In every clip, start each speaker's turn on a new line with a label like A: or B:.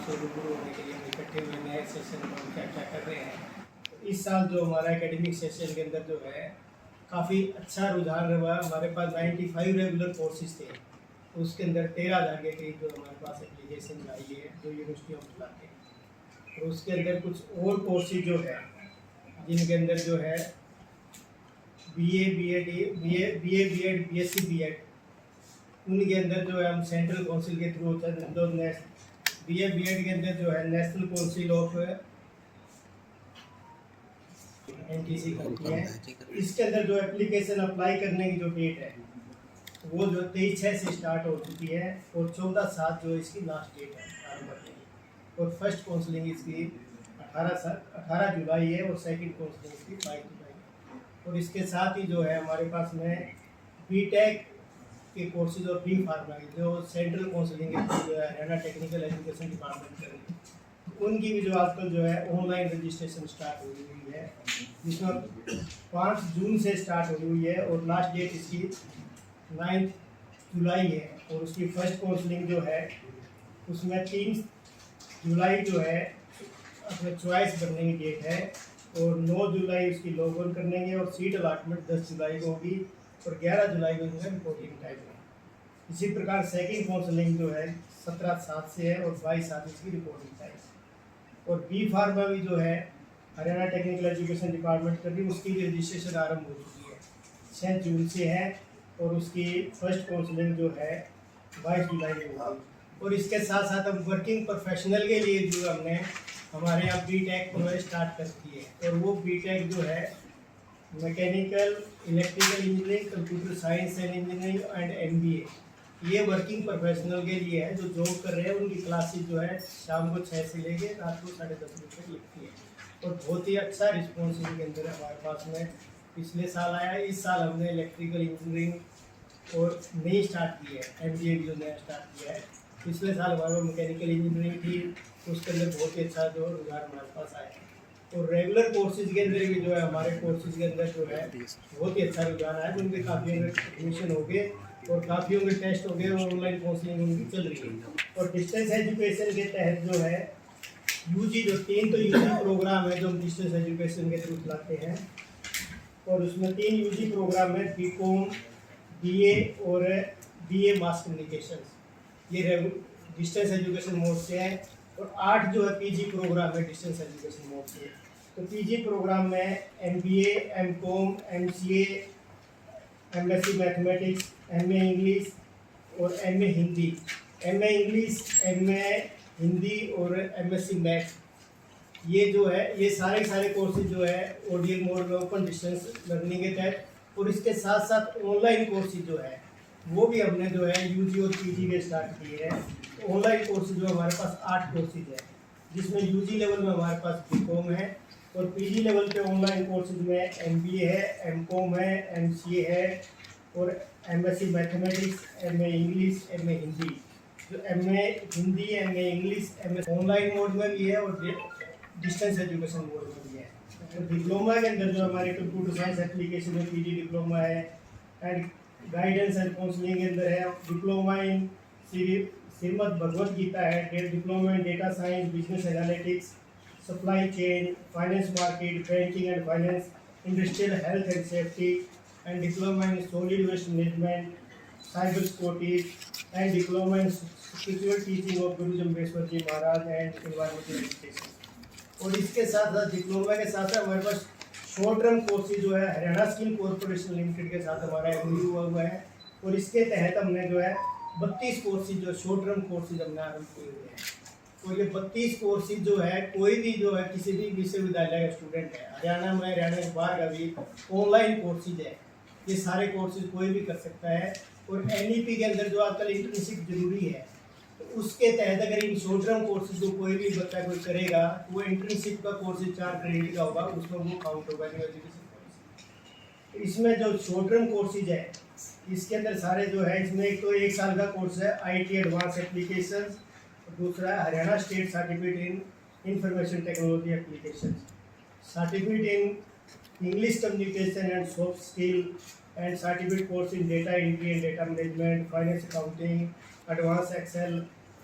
A: से रूबरू होने के लिए हम इकट्ठे हुए नए सेशन में हम क्या क्या कर रहे हैं। इस साल जो हमारा एकेडमिक सेशन के अंदर जो है काफ़ी अच्छा रुझान रहा। हमारे पास 95 रेगुलर कोर्सेज थे, तो उसके अंदर 13,000 के करीब जो हमारे पास एप्लीकेशन आई है जो यूनिवर्सिटी हम चलाते हैं। और उसके अंदर कुछ और कोर्सेज जो है जिनके अंदर जो है BA BEd BSc B.Ed, उनके अंदर जो है हम सेंट्रल काउंसिल के थ्रू होता है। जो BA B.Ed के अंदर जो है नेशनल काउंसिल ऑफ NTC करती है। इसके अंदर जो एप्लीकेशन अप्लाई करने की जो डेट है वो जो 23/6 से स्टार्ट हो चुकी है और 14/7 जो इसकी लास्ट डेट है आरम्भ करने की। और फर्स्ट काउंसलिंग इसकी 18 जुलाई है और सेकंड काउंसलिंग इसकी 22 जुलाई है। और इसके साथ ही जो है हमारे पास में BTech के कोर्सेज और B.Pharma जो सेंट्रल काउंसलिंग के जो है हरियाणा टेक्निकल एजुकेशन डिपार्टमेंट करेंगे, उनकी भी जो आजकल जो है ऑनलाइन रजिस्ट्रेशन स्टार्ट हुई है, जिसमें 5 जून से स्टार्ट हुई है और लास्ट डेट इसकी 9 जुलाई है। और उसकी फर्स्ट काउंसलिंग जो है उसमें 3 जुलाई जो है अपने चॉइस करने की डेट है और 9 जुलाई उसकी लॉग ऑन करने की और सीट अलॉटमेंट 10 जुलाई को होगी और 11 जुलाई को जो है रिपोर्टिंग टाइम है। इसी प्रकार सेकंड काउंसलिंग जो है 17/7 से है और 22/7 इसकी रिपोर्टिंग टाइम है। और B.Pharma भी जो है हरियाणा टेक्निकल एजुकेशन डिपार्टमेंट कर रही, उसकी भी रजिस्ट्रेशन आरम्भ हो चुकी है, 6 जून से है और उसकी फर्स्ट काउंसलिंग जो है 22 जुलाई को होगी। और इसके साथ साथ हम वर्किंग प्रोफेशनल के लिए जो हमने हमारे यहाँ B.Tech जो है स्टार्ट कर दी है। और वो B.Tech जो है mechanical electrical engineering, computer science and engineering and MBA, ये वर्किंग प्रोफेशनल के लिए है। जो जॉब कर रहे हैं उनकी क्लासेस जो है शाम को 6 से लेके रात को 10:30 बजे तक लगती है और बहुत ही अच्छा रिस्पॉन्स इनके अंदर हमारे पास में पिछले साल आया है। इस साल हमने इलेक्ट्रिकल इंजीनियरिंग और नई स्टार्ट की है, MBA भी जो नया स्टार्ट किया है। पिछले साल हमारे मैकेनिकल इंजीनियरिंग थी, उसके अंदर बहुत ही अच्छा जो रुझान हमारे पास आया है। और रेगुलर कोर्सेज के अंदर भी जो है हमारे कोर्सेज के अंदर जो है बहुत ही अच्छा रुझान आया है। उनके काफ़ी एडमिशन हो गए और काफ़ी उनके टेस्ट हो गए और ऑनलाइन काउंसलिंग उनकी चल रही है। और डिस्टेंस एजुकेशन के तहत जो है UG जो 3 तो UG प्रोग्राम है जो हम डिस्टेंस एजुकेशन के थ्रू चलाते हैं। और उसमें 3 UG प्रोग्राम है, B.Com BA और BA मास कम्युनिकेशन, ये डिस्टेंस एजुकेशन मोड से है। और 8 जो है PG प्रोग्राम है डिस्टेंस एजुकेशन मोड से। तो PG प्रोग्राम में MBA M.Com MCA MSc mathematics MA English और MA Hindi, MA English MA Hindi और MSc मैथ, ये जो है ये सारे कोर्सेज जो है ODL मोड में ओपन डिस्टेंस लर्निंग के तहत। और इसके साथ साथ ऑनलाइन कोर्सेज जो है वो भी हमने जो है UG और PG के स्टार्ट किए हैं। ऑनलाइन कोर्सेज जो हमारे पास 8 कोर्सेज है, जिसमें UG लेवल में हमारे पास B.Com है और PG लेवल पे ऑनलाइन कोर्सेज में MBA है, M.Com है, MCA है और MSc mathematics MA English MA Hindi. जो MA Hindi MA English MA online mode में भी है और डिस्टेंस एजुकेशन मोड में भी है। तो डिप्लोमा के अंदर जो हमारे कंप्यूटर साइंस एप्लीकेशन में PG डिप्लोमा है एंड गाइडेंस एंड काउंसलिंग के अंदर है डिप्लोमा इन श्रीमद् भगवद गीता है, diploma in data science business analytics supply chain finance market banking and finance industrial health and safety and diploma in solid waste management cyber security and diploma in spiritual teaching of Guru Jambheshwar ji Maharaj and environmental education. और इसके साथ साथ diploma के साथ साथ हमारे पास short term courses जो है हरियाणा स्किल कॉर्पोरेशन लिमिटेड के साथ हमारा MOU हुआ है और इसके तहत हमने जो है 32 कोर्सेज जो शॉर्ट टर्म कोर्सेज हमने आरम्भ किए हुए हैं। तो ये 32 कोर्सेज जो है कोई भी जो है किसी भी विश्वविद्यालय का स्टूडेंट है हरियाणा में, हरियाणा के बाहर का भी ऑनलाइन कोर्सेज है, ये सारे कोर्सेज कोई भी कर सकता है। और NEP के अंदर जो आजकल इंटर्नशिप जरूरी है, तो उसके तहत अगर इन शॉर्ट टर्म कोर्सेज को कोई भी बच्चा कोई करेगा वो इंटर्नशिप का कोर्सेज 4 क्रेडिट का होगा, उसमें वो काउंट होगा न्यू एजुकेशन पॉलिसी। इसमें जो शॉर्ट टर्म कोर्सेज है इसके अंदर सारे जो है इसमें एक तो 1 साल का कोर्स है IT एडवांस एप्लीकेशन, दूसरा है Haryana state certificate in information technology application, certificate in English communication and soft skill and certificate course in data entry and data management finance accounting advance excel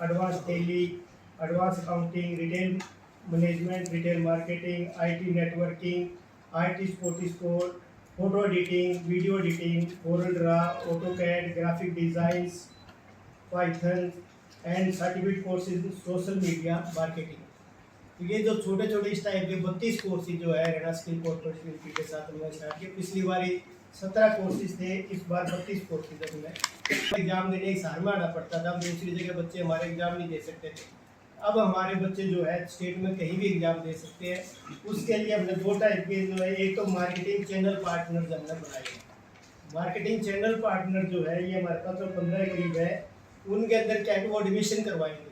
A: advance Tally advance accounting, retail management, retail marketing, IT networking, IT support, photo editing, video editing, Corel draw, AutoCAD, graphic designs, Python and certificate courses social media marketing. तो ये जो छोटे छोटे इस type के 32 courses जो है Raina skill corporation के साथ हमने स्टार्ट किया। पिछली बार 17 कोर्सेज थे, इस बार 32 कोर्सेज हमने। एग्जाम देने हिसार में आना पड़ता था, दूसरी जगह बच्चे हमारे एग्जाम नहीं दे सकते थे। अब हमारे बच्चे जो है स्टेट में कहीं भी एग्जाम दे सकते हैं। उसके लिए हमने 2 टाइप के जो है, एक तो मार्केटिंग चैनल पार्टनर हमने बनाए हैं। मार्केटिंग चैनल पार्टनर जो है ये हमारे पास तो 15 करीब है। उनके अंदर क्या है वो एडमिशन करवाएंगे।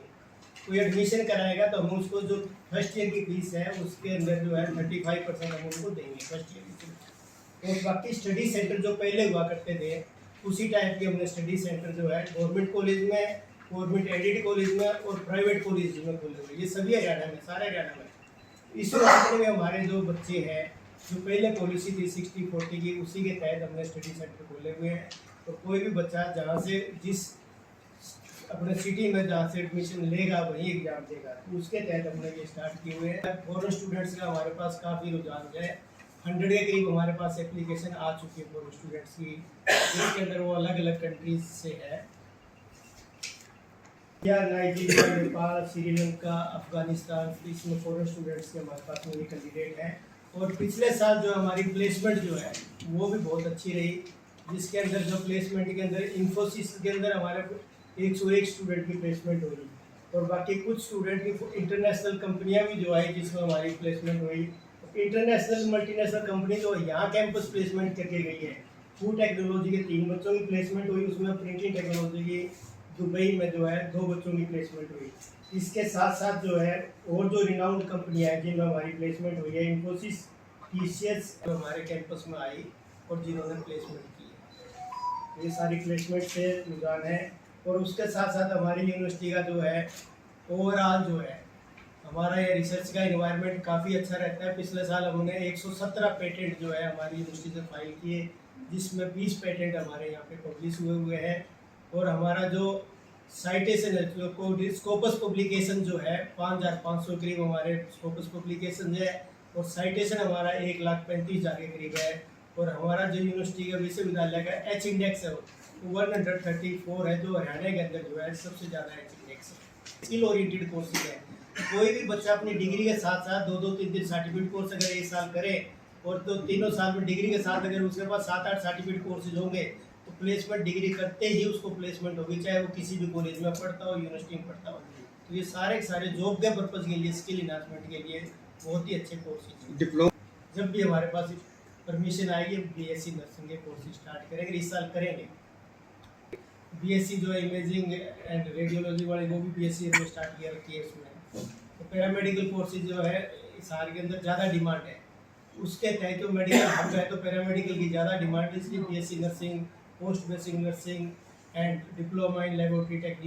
A: कोई एडमिशन कराएगा तो हम उसको जो फर्स्ट ईयर की फीस है उसके अंदर जो है 35% हम उनको देंगे फर्स्ट ईयर की फीस। और बाकी स्टडी सेंटर जो पहले हुआ करते थे उसी टाइप के हमने स्टडी सेंटर जो है गवर्नमेंट कॉलेज में, गवर्नमेंट एडेड कॉलेज में और प्राइवेट कॉलेज में खोले हुए। ये सभी हरियाणा में, सारे हरियाणा में। इस वक्त में हमारे जो बच्चे हैं, जो पहले पॉलिसी थी 60-40 की, उसी के तहत हमने स्टडी सेंटर खोले हुए हैं। तो कोई भी बच्चा जहाँ से जिस अपने सिटी में जहाँ से एडमिशन लेगा वही एग्जाम देगा, तो उसके तहत हमने ये स्टार्ट किए हुए हैं। फॉरेन स्टूडेंट्स का हमारे पास काफ़ी रुझान है। 100 के करीब हमारे पास एप्लीकेशन आ चुकी है फॉरेन स्टूडेंट्स की, जिसके अंदर वो अलग अलग कंट्रीज से है, या नाइजीरिया, नेपाल, श्रीलंका, अफगानिस्तान। इसमें फॉरेन स्टूडेंट्स के हमारे पास में ये कैंडिडेट हैं। और पिछले साल जो हमारी प्लेसमेंट जो है वो भी बहुत अच्छी रही, जिसके अंदर जो प्लेसमेंट के अंदर इन्फोसिस के अंदर हमारे 101 स्टूडेंट की प्लेसमेंट हुई। और बाकी कुछ स्टूडेंट की इंटरनेशनल कंपनियां भी जो आई जिसमें हमारी प्लेसमेंट हुई। इंटरनेशनल मल्टीनेशनल कंपनी जो यहाँ कैंपस प्लेसमेंट करके गई है, फूड टेक्नोलॉजी के 3 बच्चों की प्लेसमेंट हुई, उसमें प्रिंटिंग टेक्नोलॉजी की दुबई में जो है 2 बच्चों की प्लेसमेंट हुई। इसके साथ साथ जो है और जो रिनाउंड कंपनियां हैं जिनमें हमारी प्लेसमेंट हुई है, इन्फोसिस, टीसीएस जो हमारे कैंपस में आई और जिन्होंने प्लेसमेंट की है, ये सारी प्लेसमेंट से रुझान है। और उसके साथ साथ हमारी यूनिवर्सिटी का जो है ओवरऑल जो है हमारा ये रिसर्च का इन्वायरमेंट काफ़ी अच्छा रहता है। पिछले साल हमने 117 पेटेंट जो है हमारी यूनिवर्सिटी से फाइल किए, जिसमें 20 पेटेंट हमारे यहाँ पे पब्लिश हुए हैं। और हमारा जो साइटेशन है, जो स्कोपस पब्लिकेशन जो है 5500 करीब हमारे स्कोपस पब्लिकेशन है। और साइटेशन हमारा 1,35,000 के करीब है। और हमारा जो यूनिवर्सिटी का विश्वविद्यालय का एच इंडेक्स है 134 है, जो हरियाणा के अंदर जो है सबसे ज़्यादा एच इंडेक्स है। स्किल ओरिएंटेड कोर्सेज है, कोई भी बच्चा अपनी डिग्री के साथ साथ 2-2, 3-3 सर्टिफिकेट कोर्स अगर 1 साल करे और तो तीनों साल में डिग्री के साथ अगर उसके पास 7-8 सर्टिफिकेट कोर्सेज होंगे तो प्लेसमेंट डिग्री करते ही उसको प्लेसमेंट होगी, चाहे वो किसी भी कॉलेज में पढ़ता हो, यूनिवर्सिटी में पढ़ता हो। तो ये सारे के सारे जॉब के पर्पज़ के लिए, स्किल इन्हांसमेंट के लिए बहुत ही अच्छे कोर्सेज। डिप्लोमा जब भी हमारे पास परमिशन आएगी बीएससी नर्सिंग के कोर्सेज स्टार्ट करेंगे, इस साल करेंगे। बीएससी जो है इमेजिंग एंड रेडियोलॉजी वाले, वो भी बीएससी में स्टार्ट किया रखी है उसमें। तो पैरामेडिकल कोर्सेज जो है शहर के अंदर ज़्यादा डिमांड है, उसके तहत जो मेडिकल हब है तो पैरामेडिकल की ज़्यादा डिमांड है, इसलिए BSc nursing, post basic nursing and diploma in laboratory technique